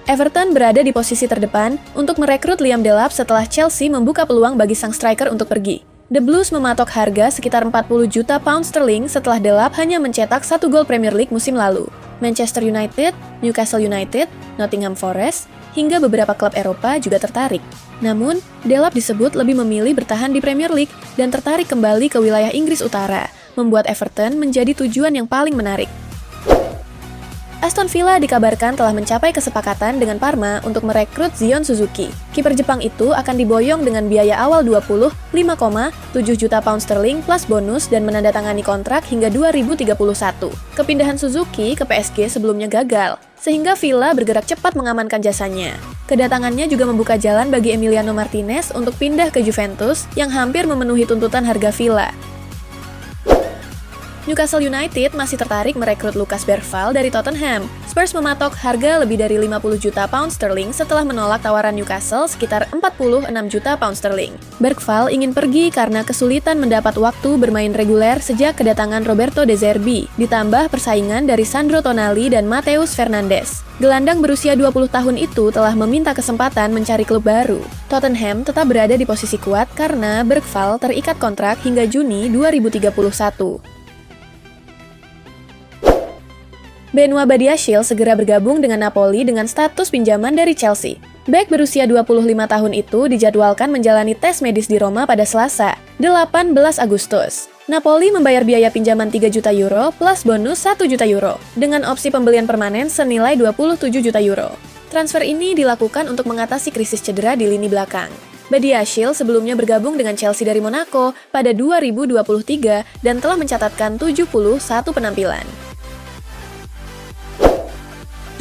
Everton berada di posisi terdepan untuk merekrut Liam Delap setelah Chelsea membuka peluang bagi sang striker untuk pergi. The Blues mematok harga sekitar 40 juta pound sterling setelah Delap hanya mencetak 1 gol Premier League musim lalu. Manchester United, Newcastle United, Nottingham Forest, hingga beberapa klub Eropa juga tertarik. Namun, Delap disebut lebih memilih bertahan di Premier League dan tertarik kembali ke wilayah Inggris Utara, membuat Everton menjadi tujuan yang paling menarik. Aston Villa dikabarkan telah mencapai kesepakatan dengan Parma untuk merekrut Zion Suzuki. Kiper Jepang itu akan diboyong dengan biaya awal 5,7 juta pound sterling plus bonus dan menandatangani kontrak hingga 2031. Kepindahan Suzuki ke PSG sebelumnya gagal, sehingga Villa bergerak cepat mengamankan jasanya. Kedatangannya juga membuka jalan bagi Emiliano Martinez untuk pindah ke Juventus yang hampir memenuhi tuntutan harga Villa. Newcastle United masih tertarik merekrut Lucas Bergvall dari Tottenham. Spurs mematok harga lebih dari 50 juta pound sterling setelah menolak tawaran Newcastle sekitar 46 juta pound sterling. Bergvall ingin pergi karena kesulitan mendapat waktu bermain reguler sejak kedatangan Roberto De Zerbi, ditambah persaingan dari Sandro Tonali dan Mateus Fernandes. Gelandang berusia 20 tahun itu telah meminta kesempatan mencari klub baru. Tottenham tetap berada di posisi kuat karena Bergvall terikat kontrak hingga Juni 2031. Benoit Badiashile segera bergabung dengan Napoli dengan status pinjaman dari Chelsea. Bek berusia 25 tahun itu dijadwalkan menjalani tes medis di Roma pada Selasa, 18 Agustus. Napoli membayar biaya pinjaman 3 juta euro plus bonus 1 juta euro, dengan opsi pembelian permanen senilai 27 juta euro. Transfer ini dilakukan untuk mengatasi krisis cedera di lini belakang. Badiashile sebelumnya bergabung dengan Chelsea dari Monaco pada 2023 dan telah mencatatkan 71 penampilan.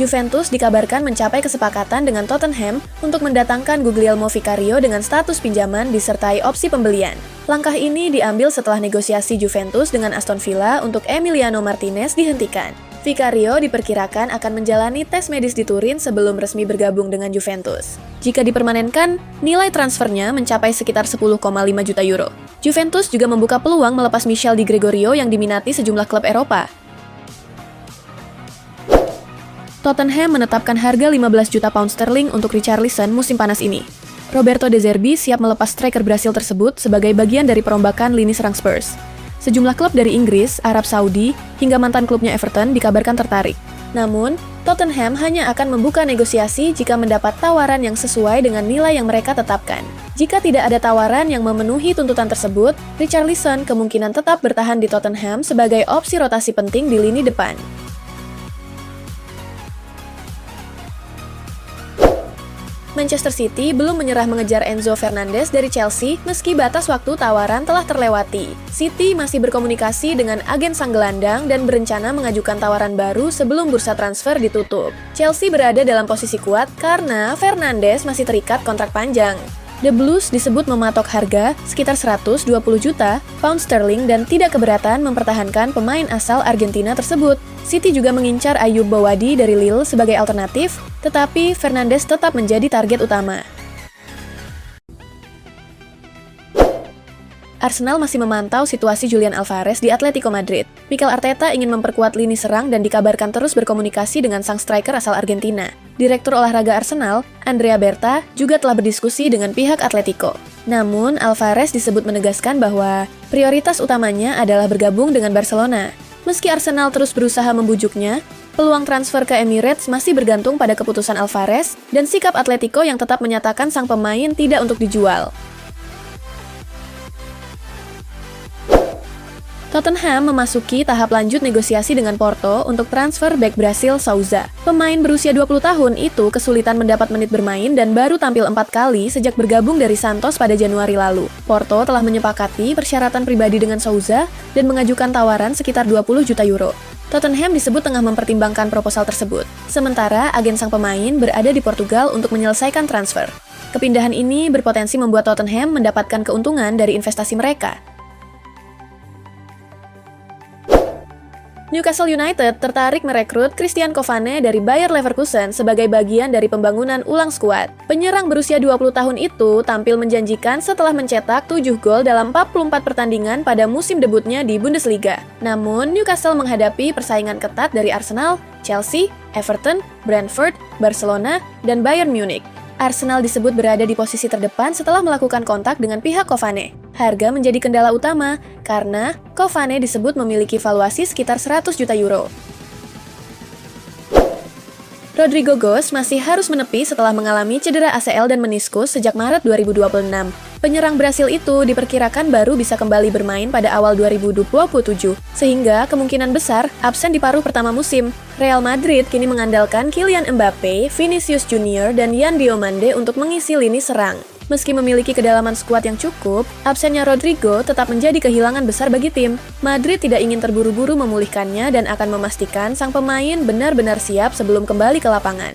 Juventus dikabarkan mencapai kesepakatan dengan Tottenham untuk mendatangkan Guglielmo Vicario dengan status pinjaman disertai opsi pembelian. Langkah ini diambil setelah negosiasi Juventus dengan Aston Villa untuk Emiliano Martinez dihentikan. Vicario diperkirakan akan menjalani tes medis di Turin sebelum resmi bergabung dengan Juventus. Jika dipermanenkan, nilai transfernya mencapai sekitar 10,5 juta euro. Juventus juga membuka peluang melepas Michel Di Gregorio yang diminati sejumlah klub Eropa. Tottenham menetapkan harga 15 juta pound sterling untuk Richarlison musim panas ini. Roberto De Zerbi siap melepas striker Brasil tersebut sebagai bagian dari perombakan lini serang Spurs. Sejumlah klub dari Inggris, Arab Saudi, hingga mantan klubnya Everton dikabarkan tertarik. Namun, Tottenham hanya akan membuka negosiasi jika mendapat tawaran yang sesuai dengan nilai yang mereka tetapkan. Jika tidak ada tawaran yang memenuhi tuntutan tersebut, Richarlison kemungkinan tetap bertahan di Tottenham sebagai opsi rotasi penting di lini depan. Manchester City belum menyerah mengejar Enzo Fernandez dari Chelsea meski batas waktu tawaran telah terlewati. City masih berkomunikasi dengan agen sang gelandang dan berencana mengajukan tawaran baru sebelum bursa transfer ditutup. Chelsea berada dalam posisi kuat karena Fernandes masih terikat kontrak panjang. The Blues disebut mematok harga sekitar 120 juta pound sterling dan tidak keberatan mempertahankan pemain asal Argentina tersebut. City juga mengincar Ayub Bawadi dari Lille sebagai alternatif, tetapi Fernandes tetap menjadi target utama. Arsenal masih memantau situasi Julian Alvarez di Atletico Madrid. Mikel Arteta ingin memperkuat lini serang dan dikabarkan terus berkomunikasi dengan sang striker asal Argentina. Direktur olahraga Arsenal, Andrea Berta, juga telah berdiskusi dengan pihak Atletico. Namun, Alvarez disebut menegaskan bahwa prioritas utamanya adalah bergabung dengan Barcelona. Meski Arsenal terus berusaha membujuknya, peluang transfer ke Emirates masih bergantung pada keputusan Alvarez dan sikap Atletico yang tetap menyatakan sang pemain tidak untuk dijual. Tottenham memasuki tahap lanjut negosiasi dengan Porto untuk transfer bek Brasil Souza. Pemain berusia 20 tahun itu kesulitan mendapat menit bermain dan baru tampil 4 kali sejak bergabung dari Santos pada Januari lalu. Porto telah menyepakati persyaratan pribadi dengan Souza dan mengajukan tawaran sekitar 20 juta euro. Tottenham disebut tengah mempertimbangkan proposal tersebut. Sementara agen sang pemain berada di Portugal untuk menyelesaikan transfer. Kepindahan ini berpotensi membuat Tottenham mendapatkan keuntungan dari investasi mereka. Newcastle United tertarik merekrut Christian Covane dari Bayer Leverkusen sebagai bagian dari pembangunan ulang skuad. Penyerang berusia 20 tahun itu tampil menjanjikan setelah mencetak 7 gol dalam 44 pertandingan pada musim debutnya di Bundesliga. Namun, Newcastle menghadapi persaingan ketat dari Arsenal, Chelsea, Everton, Brentford, Barcelona, dan Bayern Munich. Arsenal disebut berada di posisi terdepan setelah melakukan kontak dengan pihak Covane. Harga menjadi kendala utama karena Covane disebut memiliki valuasi sekitar 100 juta euro. Rodrigo Goes masih harus menepi setelah mengalami cedera ACL dan meniskus sejak Maret 2026. Penyerang Brasil itu diperkirakan baru bisa kembali bermain pada awal 2027, sehingga kemungkinan besar absen di paruh pertama musim. Real Madrid kini mengandalkan Kylian Mbappe, Vinicius Junior, dan Yan Diomande untuk mengisi lini serang. Meski memiliki kedalaman skuad yang cukup, absennya Rodrigo tetap menjadi kehilangan besar bagi tim. Madrid tidak ingin terburu-buru memulihkannya dan akan memastikan sang pemain benar-benar siap sebelum kembali ke lapangan.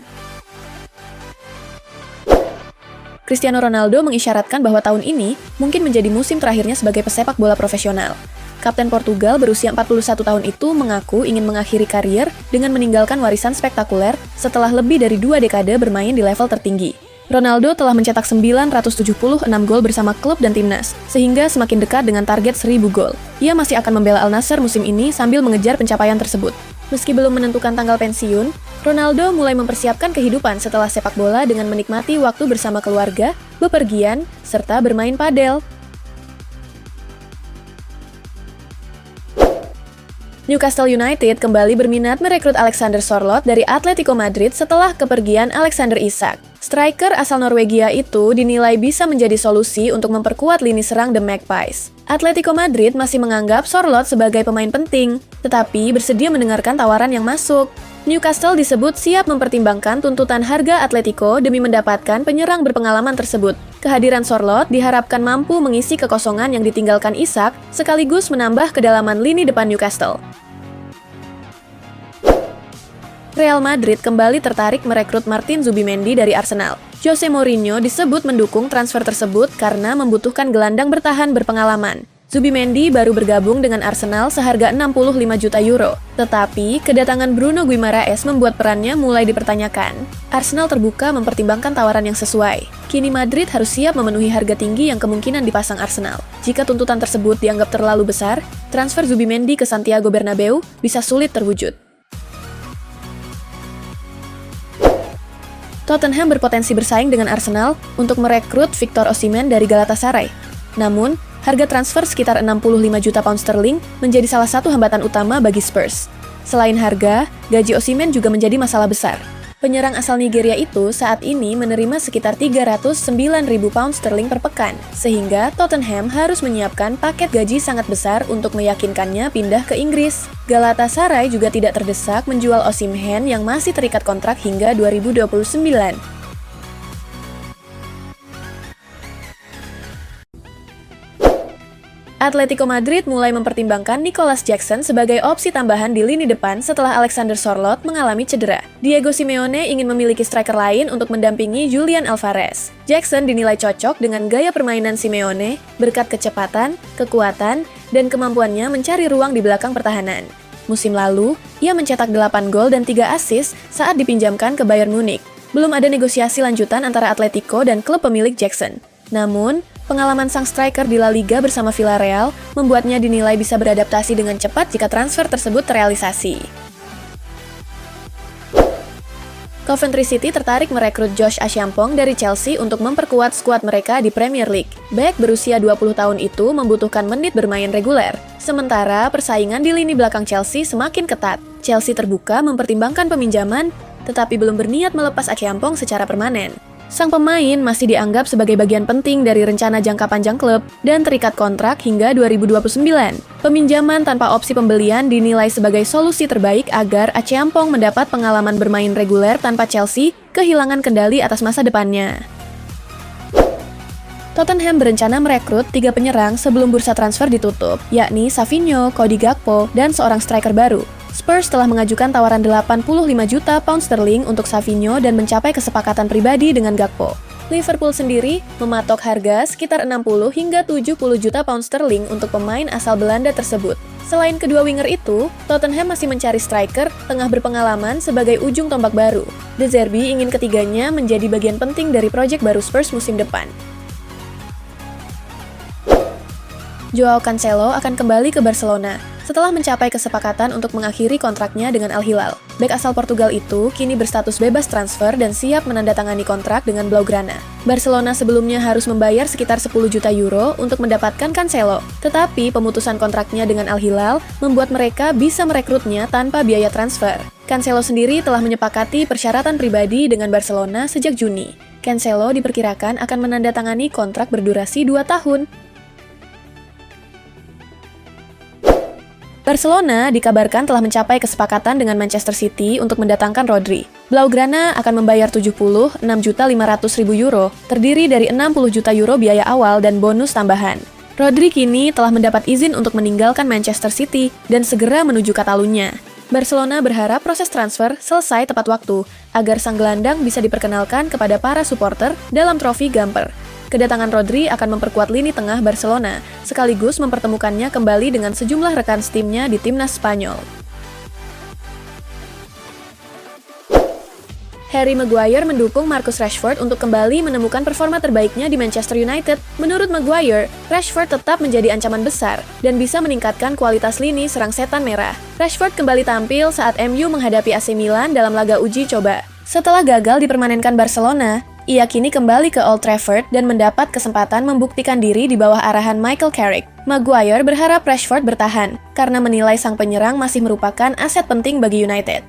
Cristiano Ronaldo mengisyaratkan bahwa tahun ini mungkin menjadi musim terakhirnya sebagai pesepak bola profesional. Kapten Portugal berusia 41 tahun itu mengaku ingin mengakhiri karier dengan meninggalkan warisan spektakuler setelah lebih dari 2 dekade bermain di level tertinggi. Ronaldo telah mencetak 976 gol bersama klub dan timnas, sehingga semakin dekat dengan target 1000 gol. Ia masih akan membela Al Nassr musim ini sambil mengejar pencapaian tersebut. Meski belum menentukan tanggal pensiun, Ronaldo mulai mempersiapkan kehidupan setelah sepak bola dengan menikmati waktu bersama keluarga, bepergian, serta bermain padel. Newcastle United kembali berminat merekrut Alexander Sørloth dari Atletico Madrid setelah kepergian Alexander Isak. Striker asal Norwegia itu dinilai bisa menjadi solusi untuk memperkuat lini serang The Magpies. Atletico Madrid masih menganggap Sørloth sebagai pemain penting, tetapi bersedia mendengarkan tawaran yang masuk. Newcastle disebut siap mempertimbangkan tuntutan harga Atletico demi mendapatkan penyerang berpengalaman tersebut. Kehadiran Sørloth diharapkan mampu mengisi kekosongan yang ditinggalkan Isak, sekaligus menambah kedalaman lini depan Newcastle. Real Madrid kembali tertarik merekrut Martin Zubimendi dari Arsenal. Jose Mourinho disebut mendukung transfer tersebut karena membutuhkan gelandang bertahan berpengalaman. Zubimendi baru bergabung dengan Arsenal seharga 65 juta euro. Tetapi, kedatangan Bruno Guimaraes membuat perannya mulai dipertanyakan. Arsenal terbuka mempertimbangkan tawaran yang sesuai. Kini Madrid harus siap memenuhi harga tinggi yang kemungkinan dipasang Arsenal. Jika tuntutan tersebut dianggap terlalu besar, transfer Zubimendi ke Santiago Bernabeu bisa sulit terwujud. Tottenham berpotensi bersaing dengan Arsenal untuk merekrut Victor Osimhen dari Galatasaray. Namun, harga transfer sekitar 65 juta pound sterling menjadi salah satu hambatan utama bagi Spurs. Selain harga, gaji Osimhen juga menjadi masalah besar. Penyerang asal Nigeria itu saat ini menerima sekitar 309.000 pound sterling per pekan, sehingga Tottenham harus menyiapkan paket gaji sangat besar untuk meyakinkannya pindah ke Inggris. Galatasaray juga tidak terdesak menjual Osimhen yang masih terikat kontrak hingga 2029. Atletico Madrid mulai mempertimbangkan Nicolas Jackson sebagai opsi tambahan di lini depan setelah Alexander Sørloth mengalami cedera. Diego Simeone ingin memiliki striker lain untuk mendampingi Julian Alvarez. Jackson dinilai cocok dengan gaya permainan Simeone berkat kecepatan, kekuatan, dan kemampuannya mencari ruang di belakang pertahanan. Musim lalu, ia mencetak 8 gol dan 3 assist saat dipinjamkan ke Bayern Munich. Belum ada negosiasi lanjutan antara Atletico dan klub pemilik Jackson. Namun, pengalaman sang striker di La Liga bersama Villarreal membuatnya dinilai bisa beradaptasi dengan cepat jika transfer tersebut terrealisasi. Coventry City tertarik merekrut Josh Achampong dari Chelsea untuk memperkuat skuad mereka di Premier League. Bek berusia 20 tahun itu membutuhkan menit bermain reguler. Sementara persaingan di lini belakang Chelsea semakin ketat. Chelsea terbuka mempertimbangkan peminjaman, tetapi belum berniat melepas Achampong secara permanen. Sang pemain masih dianggap sebagai bagian penting dari rencana jangka panjang klub dan terikat kontrak hingga 2029. Peminjaman tanpa opsi pembelian dinilai sebagai solusi terbaik agar Achampong mendapat pengalaman bermain reguler tanpa Chelsea kehilangan kendali atas masa depannya. Tottenham berencana merekrut 3 penyerang sebelum bursa transfer ditutup, yakni Savinho, Cody Gakpo, dan seorang striker baru. Spurs telah mengajukan tawaran 85 juta pound sterling untuk Savinho dan mencapai kesepakatan pribadi dengan Gakpo. Liverpool sendiri mematok harga sekitar 60 hingga 70 juta pound sterling untuk pemain asal Belanda tersebut. Selain kedua winger itu, Tottenham masih mencari striker tengah berpengalaman sebagai ujung tombak baru. De Zerbi ingin ketiganya menjadi bagian penting dari proyek baru Spurs musim depan. Joao Cancelo akan kembali ke Barcelona setelah mencapai kesepakatan untuk mengakhiri kontraknya dengan Al Hilal. Bek asal Portugal itu kini berstatus bebas transfer dan siap menandatangani kontrak dengan Blaugrana. Barcelona sebelumnya harus membayar sekitar 10 juta euro untuk mendapatkan Cancelo, tetapi pemutusan kontraknya dengan Al Hilal membuat mereka bisa merekrutnya tanpa biaya transfer. Cancelo sendiri telah menyepakati persyaratan pribadi dengan Barcelona sejak Juni. Cancelo diperkirakan akan menandatangani kontrak berdurasi 2 tahun. Barcelona dikabarkan telah mencapai kesepakatan dengan Manchester City untuk mendatangkan Rodri. Blaugrana akan membayar 76.500.000 euro, terdiri dari 60 juta euro biaya awal dan bonus tambahan. Rodri kini telah mendapat izin untuk meninggalkan Manchester City dan segera menuju Catalunya. Barcelona berharap proses transfer selesai tepat waktu, agar sang gelandang bisa diperkenalkan kepada para supporter dalam trofi Gamper. Kedatangan Rodri akan memperkuat lini tengah Barcelona, sekaligus mempertemukannya kembali dengan sejumlah rekan setimnya di timnas Spanyol. Harry Maguire mendukung Marcus Rashford untuk kembali menemukan performa terbaiknya di Manchester United. Menurut Maguire, Rashford tetap menjadi ancaman besar dan bisa meningkatkan kualitas lini serang setan merah. Rashford kembali tampil saat MU menghadapi AC Milan dalam laga uji coba. Setelah gagal dipermanenkan Barcelona, ia kini kembali ke Old Trafford dan mendapat kesempatan membuktikan diri di bawah arahan Michael Carrick. Maguire berharap Rashford bertahan, karena menilai sang penyerang masih merupakan aset penting bagi United.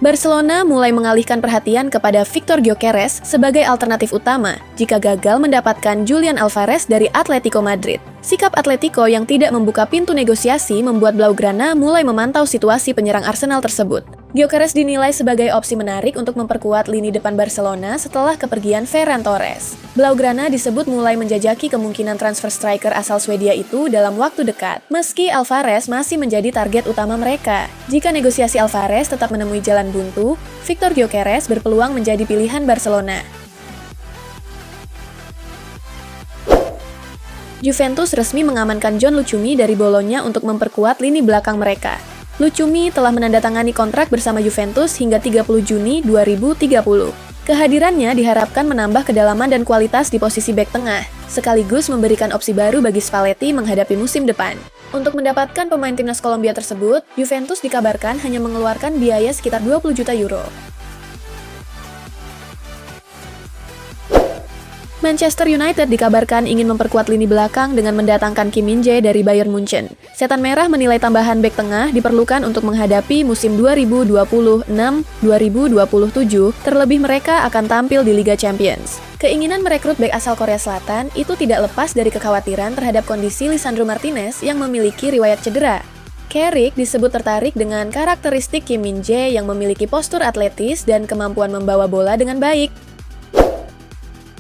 Barcelona mulai mengalihkan perhatian kepada Victor Gyökeres sebagai alternatif utama jika gagal mendapatkan Julian Alvarez dari Atletico Madrid. Sikap Atletico yang tidak membuka pintu negosiasi membuat Blaugrana mulai memantau situasi penyerang Arsenal tersebut. Gyökeres dinilai sebagai opsi menarik untuk memperkuat lini depan Barcelona setelah kepergian Ferran Torres. Blaugrana disebut mulai menjajaki kemungkinan transfer striker asal Swedia itu dalam waktu dekat, meski Alvarez masih menjadi target utama mereka. Jika negosiasi Alvarez tetap menemui jalan buntu, Victor Gyökeres berpeluang menjadi pilihan Barcelona. Juventus resmi mengamankan John Lucumi dari Bolonya untuk memperkuat lini belakang mereka. Lucumi telah menandatangani kontrak bersama Juventus hingga 30 Juni 2030. Kehadirannya diharapkan menambah kedalaman dan kualitas di posisi bek tengah, sekaligus memberikan opsi baru bagi Spalletti menghadapi musim depan. Untuk mendapatkan pemain timnas Kolombia tersebut, Juventus dikabarkan hanya mengeluarkan biaya sekitar 20 juta euro. Manchester United dikabarkan ingin memperkuat lini belakang dengan mendatangkan Kim Min-jae dari Bayern Munchen. Setan Merah menilai tambahan bek tengah diperlukan untuk menghadapi musim 2026-2027, terlebih mereka akan tampil di Liga Champions. Keinginan merekrut bek asal Korea Selatan itu tidak lepas dari kekhawatiran terhadap kondisi Lisandro Martinez yang memiliki riwayat cedera. Carrick disebut tertarik dengan karakteristik Kim Min-jae yang memiliki postur atletis dan kemampuan membawa bola dengan baik.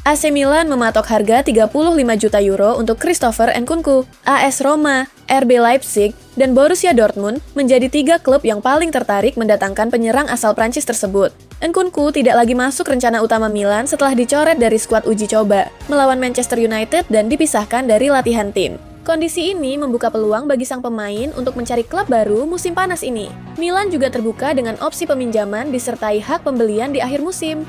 AC Milan mematok harga 35 juta euro untuk Christopher Nkunku. AS Roma, RB Leipzig, dan Borussia Dortmund menjadi 3 klub yang paling tertarik mendatangkan penyerang asal Prancis tersebut. Nkunku tidak lagi masuk rencana utama Milan setelah dicoret dari skuad uji coba melawan Manchester United dan dipisahkan dari latihan tim. Kondisi ini membuka peluang bagi sang pemain untuk mencari klub baru musim panas ini. Milan juga terbuka dengan opsi peminjaman disertai hak pembelian di akhir musim.